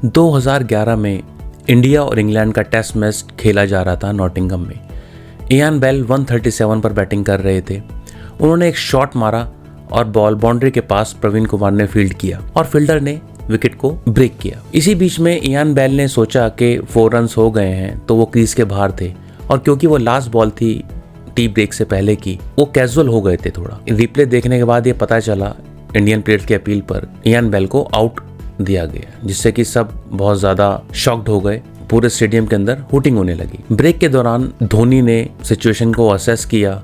2011 में इंडिया और इंग्लैंड का टेस्ट मैच खेला जा रहा था नॉटिंघम में। इयान बेल 137 पर बैटिंग कर रहे थे। उन्होंने एक शॉट मारा और बॉल बाउंड्री के पास प्रवीण कुमार ने फील्ड किया और फील्डर ने विकेट को ब्रेक किया। इसी बीच में इयान बेल ने सोचा कि 4 रन्स हो गए हैं, तो वो क्रीज के बाहर थे और क्योंकि वो लास्ट बॉल थी टी ब्रेक से पहले की, वो कैजुअल हो गए थे थोड़ा। रिप्ले देखने के बाद ये पता चला इंडियन प्लेयर्स की अपील पर इयान बेल को आउट दिया गया, जिससे कि सब बहुत ज्यादा शॉक्ड हो गए। पूरे स्टेडियम के अंदर हूटिंग होने लगी। ब्रेक के दौरान धोनी ने सिचुएशन को असेस किया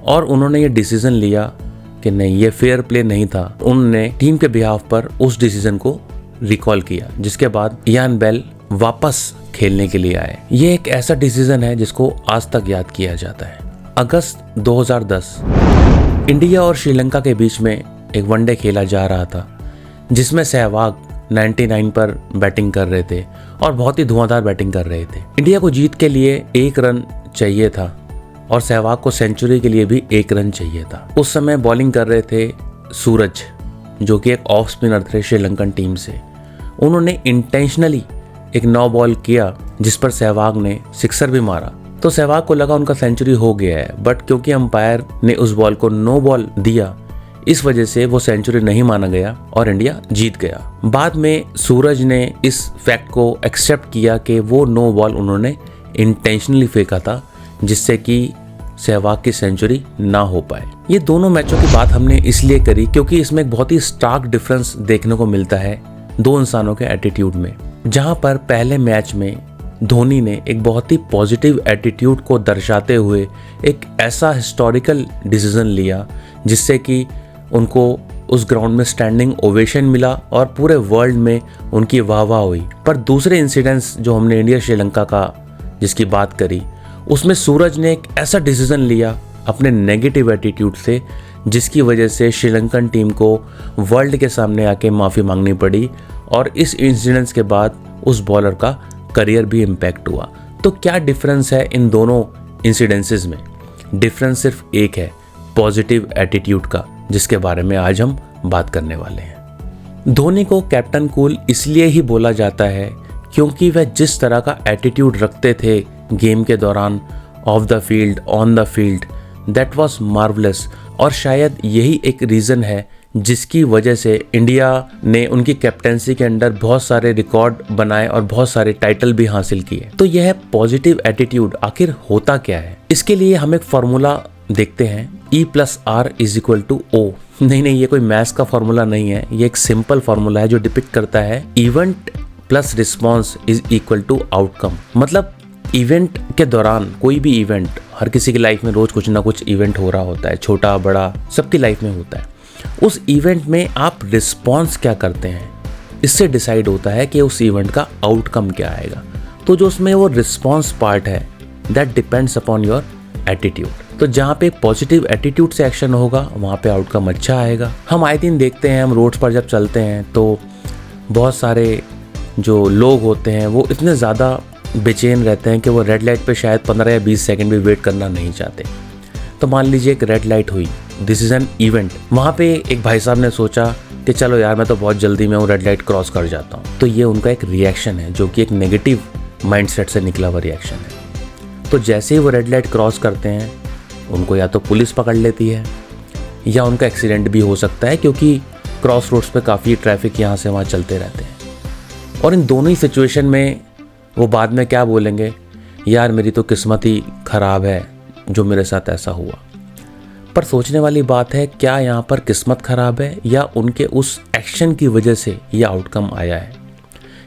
और उन्होंने ये डिसीजन लिया कि नहीं, ये फेयर प्ले नहीं था। उन्होंने टीम के बिहाफ पर उस डिसीजन को रिकॉल किया, जिसके बाद इयान बेल वापस खेलने के लिए आए। ये एक ऐसा डिसीजन है जिसको आज तक याद किया जाता है। अगस्त 2010 इंडिया और श्रीलंका के बीच में एक वनडे खेला जा रहा था, जिसमें सहवाग 99 पर बैटिंग कर रहे थे और बहुत ही धुआंधार बैटिंग कर रहे थे। इंडिया को जीत के लिए 1 रन चाहिए था और सहवाग को सेंचुरी के लिए भी 1 रन चाहिए था। उस समय बॉलिंग कर रहे थे सूरज, जो कि एक ऑफ स्पिनर थे श्रीलंकन टीम से। उन्होंने इंटेंशनली एक 9 बॉल किया, जिस पर सहवाग ने सिक्सर भी मारा। तो सहवाग को लगा उनका सेंचुरी हो गया है, बट क्योंकि अंपायर ने उस बॉल को नो बॉल दिया, इस वजह से वो सेंचुरी नहीं माना गया और इंडिया जीत गया। बाद में सूरज ने इस फैक्ट को एक्सेप्ट किया कि वो नो बॉल उन्होंने इंटेंशनली फेंका था, जिससे कि सहवाग की सेंचुरी ना हो पाए। ये दोनों मैचों की बात हमने इसलिए करी क्योंकि इसमें एक बहुत ही स्टार्क डिफरेंस देखने को मिलता है दो इंसानों के एटीट्यूड में। जहां पर पहले मैच में धोनी ने एक बहुत ही पॉजिटिव एटीट्यूड को दर्शाते हुए एक ऐसा हिस्टोरिकल डिसीजन लिया, जिससे कि उनको उस ग्राउंड में स्टैंडिंग ओवेशन मिला और पूरे वर्ल्ड में उनकी वाहवाह हुई। पर दूसरे इंसिडेंट्स जो हमने इंडिया श्रीलंका का जिसकी बात करी, उसमें सूरज ने एक ऐसा डिसीजन लिया अपने नेगेटिव एटीट्यूड से, जिसकी वजह से श्रीलंकन टीम को वर्ल्ड के सामने आके माफ़ी मांगनी पड़ी और इस इंसिडेंट्स के बाद उस बॉलर का करियर भी इम्पैक्ट हुआ। तो क्या डिफरेंस है इन दोनों इंसिडेंसेस में? डिफरेंस सिर्फ एक है, पॉजिटिव एटीट्यूड का, जिसके बारे में आज हम बात करने वाले हैं। धोनी को कैप्टन कूल इसलिए ही बोला जाता है क्योंकि वह जिस तरह का एटीट्यूड रखते थे गेम के दौरान, of the field, on the field, that was marvellous. और शायद यही एक रीज़न है जिसकी वजह से इंडिया ने उनकी कैप्टेंसी के अंदर बहुत सारे रिकॉर्ड बनाए और बहुत सारे टाइटल भी हासिल किए। तो यह पॉजिटिव एटीट्यूड आखिर होता क्या है? इसके लिए हम एक फॉर्मूला देखते हैं, E+R = O। नहीं, ये कोई मैथ्स का फॉर्मूला नहीं है, ये एक सिंपल फॉर्मूला है जो डिपिक्ट करता है इवेंट प्लस रिस्पॉन्स = आउटकम। मतलब इवेंट के दौरान कोई भी इवेंट, हर किसी की लाइफ में रोज कुछ ना कुछ इवेंट हो रहा होता है, छोटा बड़ा सबकी लाइफ में होता है। उस इवेंट में आप रिस्पॉन्स क्या करते हैं, इससे डिसाइड होता है कि उस इवेंट का आउटकम क्या आएगा। तो जो उसमें वो रिस्पॉन्स पार्ट है, that depends upon your attitude. तो जहाँ पे पॉजिटिव एटीट्यूड से एक्शन होगा, वहाँ पे आउटकम अच्छा आएगा। हम आए दिन देखते हैं, हम रोड्स पर जब चलते हैं तो बहुत सारे जो लोग होते हैं वो इतने ज़्यादा बेचैन रहते हैं कि वो रेड लाइट पे शायद 15 या 20 सेकंड भी वेट करना नहीं चाहते। तो मान लीजिए एक रेड लाइट हुई, दिस इज़ एन इवेंट। वहाँ पे एक भाई साहब ने सोचा कि चलो यार, मैं तो बहुत जल्दी में हूँ, रेड लाइट क्रॉस कर जाता हूँ। तो ये उनका एक रिएक्शन है, जो कि एक नेगेटिव माइंडसेट से निकला हुआ रिएक्शन है। तो जैसे ही वो रेड लाइट क्रॉस करते हैं, उनको या तो पुलिस पकड़ लेती है या उनका एक्सीडेंट भी हो सकता है, क्योंकि क्रॉस रोड्स पे काफ़ी ट्रैफिक यहाँ से वहाँ चलते रहते हैं। और इन दोनों ही सिचुएशन में वो बाद में क्या बोलेंगे, यार मेरी तो किस्मत ही ख़राब है जो मेरे साथ ऐसा हुआ। पर सोचने वाली बात है, क्या यहाँ पर किस्मत ख़राब है या उनके उस एक्शन की वजह से ये आउटकम आया है?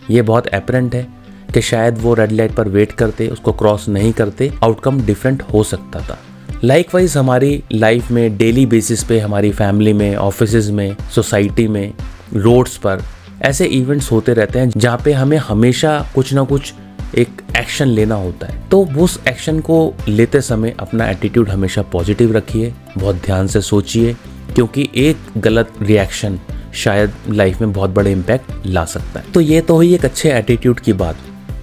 ये बहुत एपरेंट है कि शायद वो रेड लाइट पर वेट करते, उसको क्रॉस नहीं करते, आउटकम डिफरेंट हो सकता था। लाइकवाइज हमारी लाइफ में डेली बेसिस पे, हमारी फैमिली में, ऑफिसेज में, सोसाइटी में, रोड्स पर ऐसे इवेंट्स होते रहते हैं जहाँ पे हमें हमेशा कुछ ना कुछ एक एक्शन लेना होता है। तो उस एक्शन को लेते समय अपना एटीट्यूड हमेशा पॉजिटिव रखिए, बहुत ध्यान से सोचिए, क्योंकि एक गलत रिएक्शन शायद लाइफ में बहुत बड़े इम्पैक्ट ला सकता है। तो ये तो हुई एक अच्छे एटीट्यूड की बात।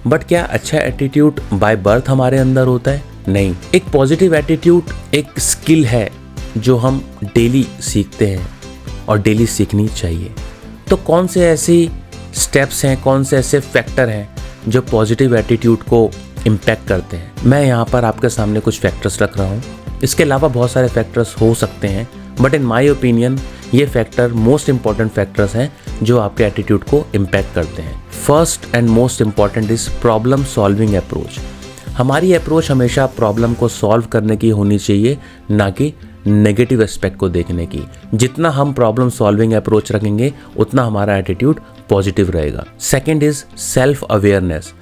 बट क्या अच्छा एटीट्यूड बाय बर्थ हमारे अंदर होता है? नहीं। एक पॉजिटिव एटीट्यूड एक स्किल है जो हम डेली सीखते हैं और डेली सीखनी चाहिए। तो कौन से ऐसी स्टेप्स हैं, कौन से ऐसे फैक्टर हैं जो पॉजिटिव एटीट्यूड को इम्पैक्ट करते हैं। मैं यहाँ पर आपके सामने कुछ फैक्टर्स रख रहा हूँ। इसके अलावा बहुत सारे फैक्टर्स हो सकते हैं, बट इन माय ओपिनियन ये फैक्टर मोस्ट इंपॉर्टेंट फैक्टर्स हैं जो आपके एटीट्यूड को इम्पैक्ट करते हैं। First and most important is problem solving approach. हमारी अप्रोच हमेशा प्रॉब्लम को सॉल्व करने की होनी चाहिए, ना कि नेगेटिव एस्पेक्ट को देखने की। जितना हम प्रॉब्लम सॉल्विंग अप्रोच रखेंगे उतना हमारा एटीट्यूड पॉजिटिव रहेगा। Second is self awareness.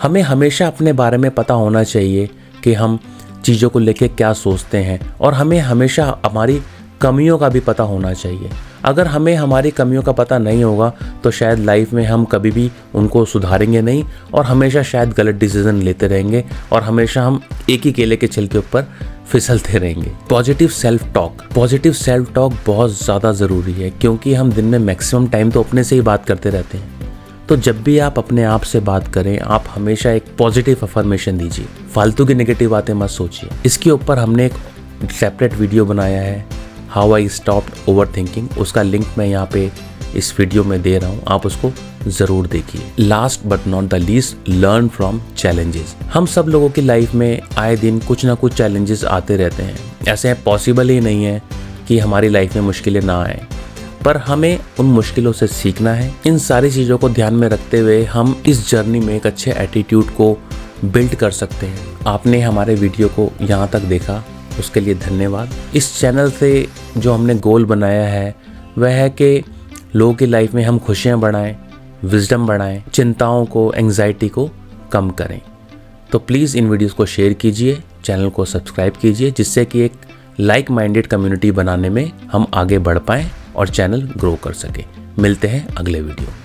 हमें हमेशा अपने बारे में पता होना चाहिए कि हम चीज़ों को लेके क्या सोचते हैं, और हमें हमेशा हमारी कमियों का भी पता होना चाहिए। अगर हमें हमारी कमियों का पता नहीं होगा तो शायद लाइफ में हम कभी भी उनको सुधारेंगे नहीं, और हमेशा शायद गलत डिसीजन लेते रहेंगे, और हमेशा हम एक ही केले के छिल के ऊपर फिसलते रहेंगे। Positive self talk. Positive self talk बहुत ज़्यादा ज़रूरी है, क्योंकि हम दिन में मैक्सिमम टाइम तो अपने से ही बात करते रहते हैं। तो जब भी आप अपने आप से बात करें, आप हमेशा एक पॉजिटिव अफर्मेशन दीजिए, फालतू की नेगेटिव बातें मत सोचिए। इसके ऊपर हमने एक सेपरेट वीडियो बनाया है, how I stopped over thinking. उसका लिंक मैं यहाँ पे इस वीडियो में दे रहा हूँ, आप उसको ज़रूर देखिए। Last but not the least, learn from challenges. हम सब लोगों की लाइफ में आए दिन कुछ ना कुछ चैलेंजेस आते रहते हैं। ऐसे पॉसिबल ही नहीं है कि हमारी लाइफ में मुश्किलें ना आए, पर हमें उन मुश्किलों से सीखना है। इन सारी चीज़ों को ध्यान में रखते हुए हम इस जर्नी में एक अच्छे एटीट्यूड को बिल्ड कर सकते हैं। आपने हमारे वीडियो को यहाँ तक देखा, उसके लिए धन्यवाद। इस चैनल से जो हमने गोल बनाया है वह है कि लोगों की लाइफ में हम खुशियाँ बढ़ाएं, विजडम बढ़ाएं, चिंताओं को, एंग्जाइटी को कम करें। तो प्लीज़ इन वीडियोस को शेयर कीजिए, चैनल को सब्सक्राइब कीजिए, जिससे कि एक लाइक माइंडेड कम्युनिटी बनाने में हम आगे बढ़ पाएँ और चैनल ग्रो कर सके। मिलते हैं अगले वीडियो।